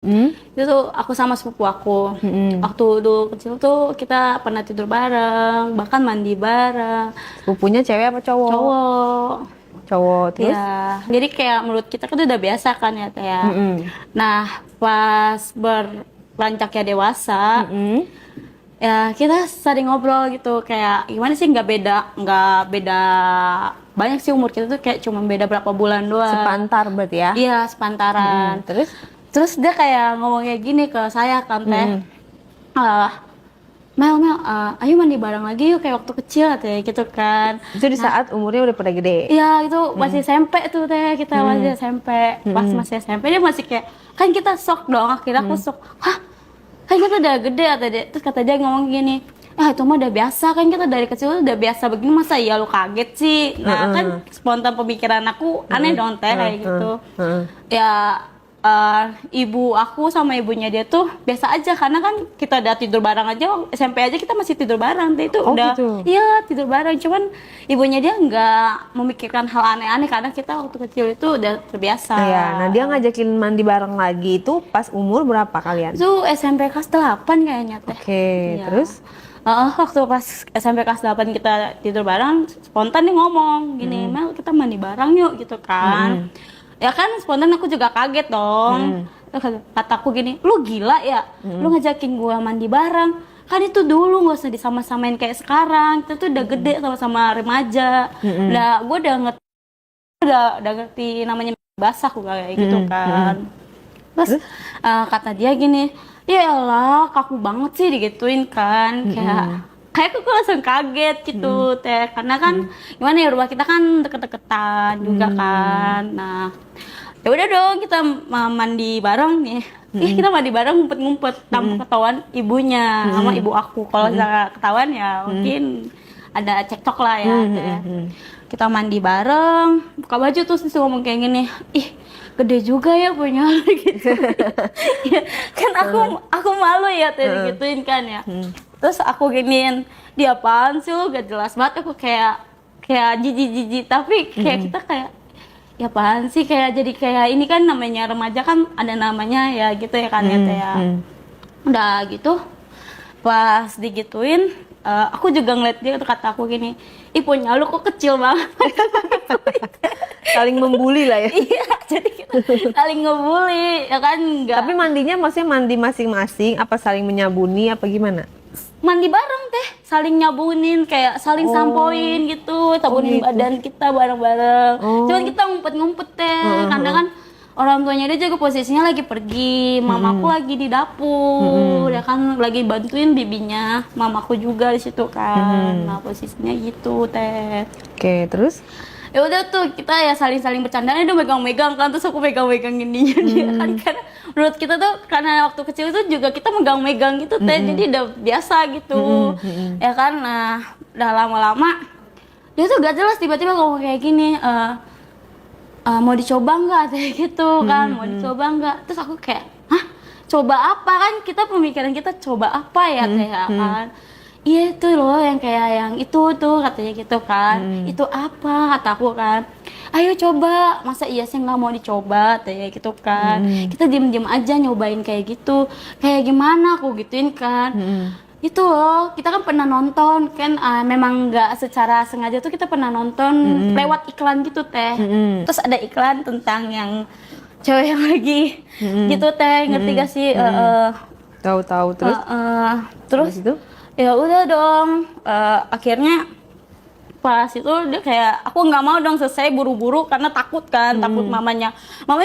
Itu tuh aku sama sepupu aku. Waktu dulu kecil tuh kita pernah tidur bareng, bahkan mandi bareng. Sepupunya cewek apa cowok? Cowok. Cowok, terus? Ya, jadi kayak menurut kita kan udah biasa kan ya Teh ya. Mm-mm. Nah, pas beranjak ya dewasa, Mm-mm. ya kita sering ngobrol gitu kayak gimana sih nggak beda banyak sih umur kita tuh kayak cuma beda berapa bulan doang. Sepantar berarti ya? Iya, sepantaran. Terus? Terus dia kayak ngomong kayak gini ke saya kan Teh. Mm-mm. "Ah, Mel, ayo mandi bareng lagi yuk kayak waktu kecil Teh gitu kan." Itu di saat umurnya udah pada gede? Iya, itu masih SMP tuh Teh, kita masih SMP. Pas masih SMP dia masih kayak, kan kita shock dong, akhirnya aku shock. Hah? Kan kita udah gede kata dia. Terus kata dia ngomong gini, "Ah, itu mah udah biasa, kan kita dari kecil udah biasa begini, masa iya lu kaget sih?" Nah, kan spontan pemikiran aku aneh dong Teh kayak gitu. Ya ibu aku sama ibunya dia tuh biasa aja karena kan kita udah tidur bareng aja, SMP aja kita masih tidur bareng Teh, itu Oh, udah gitu? iya tidur bareng, cuman ibunya dia nggak memikirkan hal aneh-aneh karena kita waktu kecil itu udah terbiasa. Iya, nah dia ngajakin mandi bareng lagi itu pas umur berapa kalian? Itu SMP kelas 8 kayaknya Teh. Oke, Iya. terus? Waktu pas SMP kelas 8 kita tidur bareng, spontan dia ngomong gini, "Mel, kita mandi bareng yuk," gitu kan. Ya kan spontan aku juga kaget dong. Terus kataku gini, "Lu gila ya? Lu ngajakin gua mandi bareng? Kan itu dulu, nggak usah disama-samain kayak sekarang. Kita tuh udah gede sama-sama remaja. Gua udah ngerti namanya basah aku kayak gitu kan." Terus kata dia gini, "Ya elah, kaku banget sih," digituin kan. Kayak aku langsung kaget gitu Teh, karena kan gimana ya, rumah kita kan deket-deketan juga kan. Nah, ya udah dong kita mandi bareng nih. Kita mandi bareng ngumpet-ngumpet tanpa ketahuan ibunya sama ibu aku. Kalau misalnya ketahuan ya mungkin ada cekcok lah ya Teh. Kita mandi bareng, buka baju terus disuruh ngomong kayak gini, "Ih, gede juga ya punya lu," gitu. Ya, kan aku malu ya Teh digituin kan ya. Terus aku giniin, "Dia apaan sih lu, gak jelas banget." Aku kayak jijik-jijik, tapi kayak kita kayak, ya apaan sih, kayak jadi kayak ini kan namanya remaja kan ada namanya ya gitu ya kan ya Teh ya. Udah gitu pas digituin, aku juga ngeliat dia tuh, kata aku gini, "Ih, punya lu kok kecil banget." Saling membuli lah ya. Iya, jadi kita saling ngebully ya kan, enggak. Tapi mandinya maksudnya mandi masing-masing apa saling menyabuni apa gimana? Mandi bareng Teh, saling nyabunin, kayak saling sampoin gitu, sabunin gitu. badan kita bareng-bareng. Oh. Cuman kita ngumpet-ngumpet Teh, karena kan orang tuanya dia juga posisinya lagi pergi, mamaku lagi di dapur, ya kan lagi bantuin bibinya, mamaku juga di situ kan. Nah, posisinya gitu Teh. Oke, terus? Ya udah tuh kita ya saling-saling bercandanya, dia megang-megang kan, terus aku megang-megangin dia kan, karena menurut kita tuh karena waktu kecil itu juga kita megang-megang gitu Teh, jadi udah biasa gitu ya kan. Nah, udah lama-lama dia tuh gak jelas tiba-tiba ngomong kayak gini, "Mau dicoba nggak?" Kayak gitu kan, "Mau dicoba nggak?" Terus aku kayak, "Hah? Coba apa?" Kan kita pemikiran kita coba apa ya Teh ya kan. "Iya itu loh yang kayak yang itu tuh," katanya gitu kan. "Itu apa?" kataku kan. "Ayo coba, masa iya sih nggak mau dicoba," kayak gitu kan. "Kita diem-diem aja nyobain kayak gitu." "Kayak gimana?" aku gituin kan. "Itu loh, kita kan pernah nonton kan, memang nggak secara sengaja tuh kita pernah nonton lewat iklan gitu Teh. Terus ada iklan tentang yang cewek yang lagi gitu Teh, ngerti gak sih?" Tahu-tahu terus? Terus Habis itu? ya udah dong, akhirnya pas itu dia kayak, aku nggak mau dong selesai buru-buru karena takut kan, takut mamanya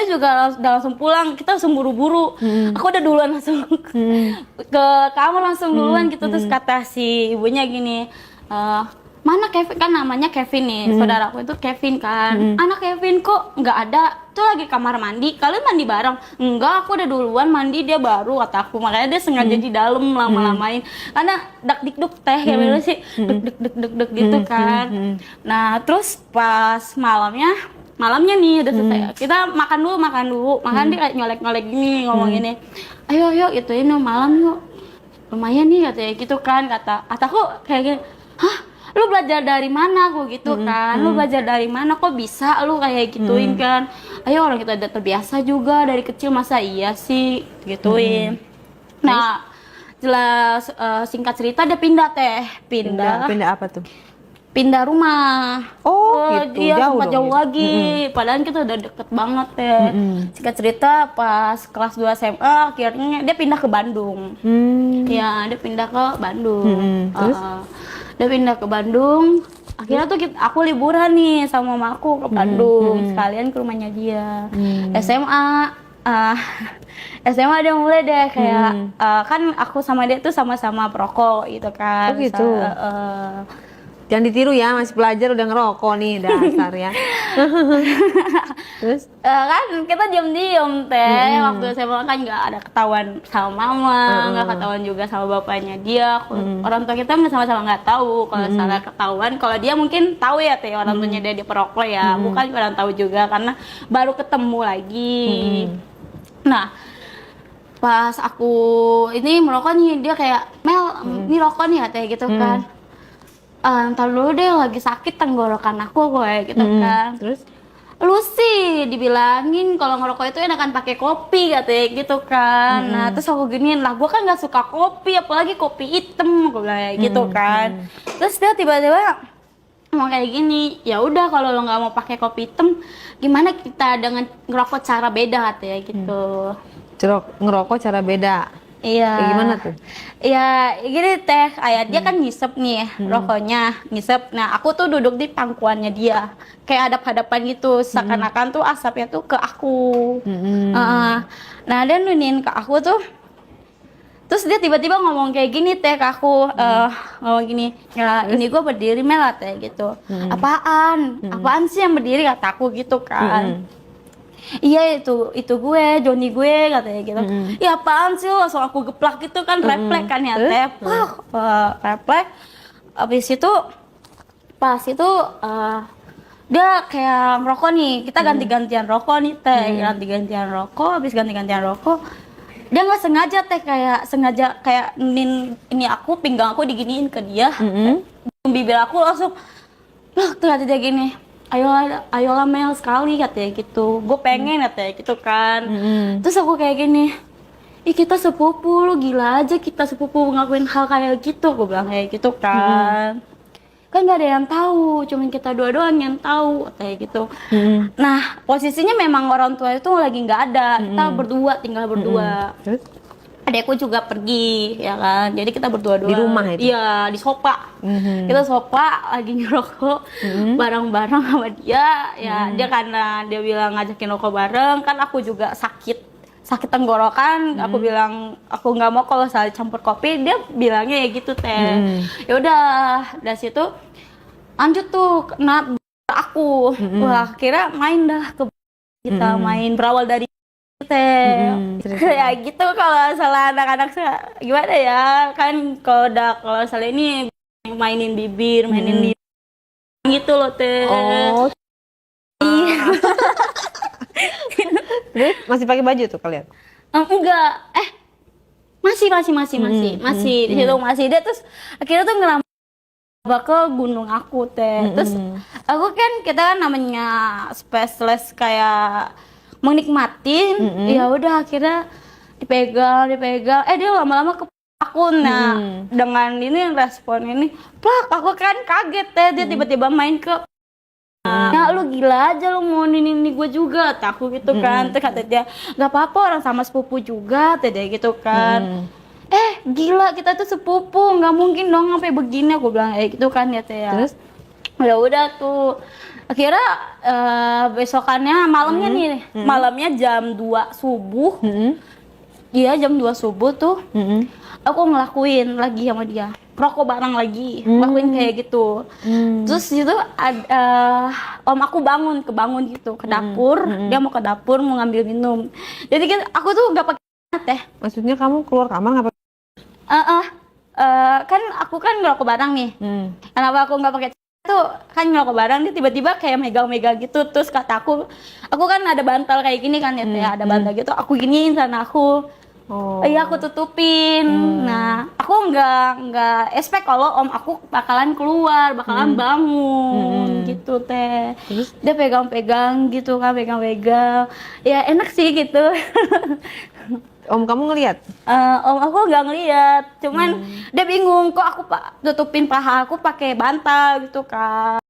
juga udah langsung pulang, kita langsung buru-buru. Aku udah duluan langsung ke kamar langsung duluan gitu. Terus kata si ibunya gini, "Mana Kevin?" Kan namanya Kevin nih, saudaraku itu Kevin kan. "Anak Kevin kok nggak ada, tuh lagi kamar mandi, kalian mandi bareng?" "Enggak, aku udah duluan mandi, dia baru," kataku. Makanya dia sengaja di dalam lama-lamain karena dak dikduk Teh kayak gitu sih, dek dek dek dek gitu kan. Nah, terus pas malamnya nih udah selesai, kita makan dulu, dia kayak nyolek-nyolek gini, ngomong gini, "Ayo ituin malam yuk, lumayan nih," katanya gitu kan. Kataku kayak gini, "Hah? Lu belajar dari mana?" aku gitu kan. "Lu belajar dari mana, kok bisa lu kayak gituin kan?" ayo orang kita udah terbiasa juga dari kecil, masa iya sih gituin. Nah jelas singkat cerita dia pindah Pindah apa tuh? pindah rumah. Oh, gitu. Iya, Jauh sempat dong jauh gitu. lagi. Padahal kita udah deket banget teh. Singkat cerita pas kelas 2 SMA akhirnya dia pindah ke Bandung. Iya, dia pindah ke Bandung. Terus? Dia pindah ke Bandung. Akhirnya tuh aku liburan nih sama mama aku ke Bandung, sekalian ke rumahnya dia. SMA SMA dia mulai deh kayak kan aku sama dia tuh sama-sama perokok gitu kan. Oh, gitu. Jangan ditiru ya, masih pelajar udah ngerokok nih dasar ya. Terus? Kan kita diam-diam teh waktu SMA kan nggak ada ketahuan sama mama, nggak ketahuan juga sama bapaknya dia. Orang tua kita nggak sama-sama nggak tahu kalau salah ketahuan. Kalau dia mungkin tahu ya teh orang tuanya dia perokok ya, bukan orang tahu juga karena baru ketemu lagi. Nah pas aku ini merokok nih dia kayak Mel ini rokok nih ya teh gitu kan. Ntar dulu deh lagi sakit tenggorokan aku kayak gitu kan. Terus? Lu sih dibilangin kalau ngerokok itu enakan pakai kopi katanya gitu kan. Nah terus aku giniin lah, gue kan nggak suka kopi apalagi kopi hitam, gue bilang kayak gitu kan. Terus dia tiba-tiba ngomong kayak gini, ya udah kalau lo nggak mau pakai kopi hitam, gimana kita dengan ngerokok cara beda katanya gitu. Ngerokok cara beda. Iya. Kayak gimana tuh? Iya, gini teh, kayak dia kan ngisep nih rokoknya, ngisep. Nah, aku tuh duduk di pangkuannya dia, kayak hadap-hadapan gitu, seakan-akan tuh asapnya tuh ke aku. Nah, dia nunin ke aku tuh, terus dia tiba-tiba ngomong kayak gini teh ke aku, ngomong gini, ya ini gue berdiri Mel teh gitu. Apaan sih yang berdiri kata aku gitu kan. Iya itu gue, Joni gue katanya gitu. Ya apaan sih lo, langsung aku geplak gitu kan, refleks kan ya teh. Refleks. Abis itu pas itu dia kayak ngerokok nih, kita ganti-gantian rokok nih teh, ganti-gantian rokok. Abis ganti-gantian rokok dia nggak sengaja teh, sengaja kayak ini aku pinggang aku diginiin ke dia. Bibir aku langsung loh ternyata dia gini, ayolah Mel sekali katanya gitu, gue pengen katanya gitu kan. Terus aku kayak gini, ih kita sepupu, lu gila aja kita sepupu ngakuin hal kayak gitu, gue bilang kayak gitu kan. Kan gak ada yang tahu, cuman kita dua doang yang tahu kayak gitu. Nah posisinya memang orang tua itu lagi nggak ada, kita berdua, tinggal berdua. Terus? Adekku juga pergi ya kan, jadi kita berdua doang Di rumah itu? Iya, di sofa. Kita sofa lagi ngerokok bareng-bareng sama dia. Ya dia karena dia bilang ngajakin rokok bareng, kan aku juga sakit tenggorokan. Aku bilang aku nggak mau kalau salah campur kopi, dia bilangnya ya gitu teh. Ya udah dari situ lanjut tuh kena aku. Wah kira main dah ke kita main berawal dari teh. Ya gitu kalau salah anak-anak gimana ya kan, kalau salah ini mainin bibir, mainin lidah gitu loh teh. Oh. Iya. Terus masih pakai baju tuh kalian? Enggak. Masih di situ masih. Dia terus akhirnya tuh ngerambah ke gunung aku teh. Terus aku kan kita kan namanya spesialis kayak menikmatin, ya udah akhirnya dipegang, dia lama-lama ke aku. Nah dengan ini respon ini, plak aku kan kaget teh, dia tiba-tiba main ke, ya lu gila aja lu mau ini gue juga, takut gitu kan. Terus kata dia nggak apa-apa orang sama sepupu juga, teh dia gitu kan. Gila kita tuh sepupu, nggak mungkin dong sampai begini, aku bilang gitu kan ya teh ya. Terus? Ya udah tuh akhirnya besokannya malamnya nih, malamnya jam 2 subuh. Iya jam 2 subuh tuh aku ngelakuin lagi sama dia, rokok bareng lagi, ngelakuin kayak gitu. Terus itu om aku kebangun gitu ke dapur. Dia mau ke dapur mau ngambil minum, jadi aku tuh gak pakai teh. Maksudnya kamu keluar kamar nggak pakai? Kan aku kan ngerokok bareng nih. Kenapa aku nggak pakai tuh kan ngerokok bareng, dia tiba-tiba kayak megang-megang gitu. Terus kata aku kan ada bantal kayak gini kan ya, ada bantal gitu, aku giniin sana aku Oh. Iya aku tutupin. Nah aku nggak expect kalau om aku bakalan keluar, bakalan bangun gitu teh. Terus? Dia pegang-pegang gitu kan, pegang-pegang. Ya enak sih gitu. Om kamu ngelihat? Om aku nggak ngeliat, cuman dia bingung kok aku tutupin paha aku pakai bantal gitu kan.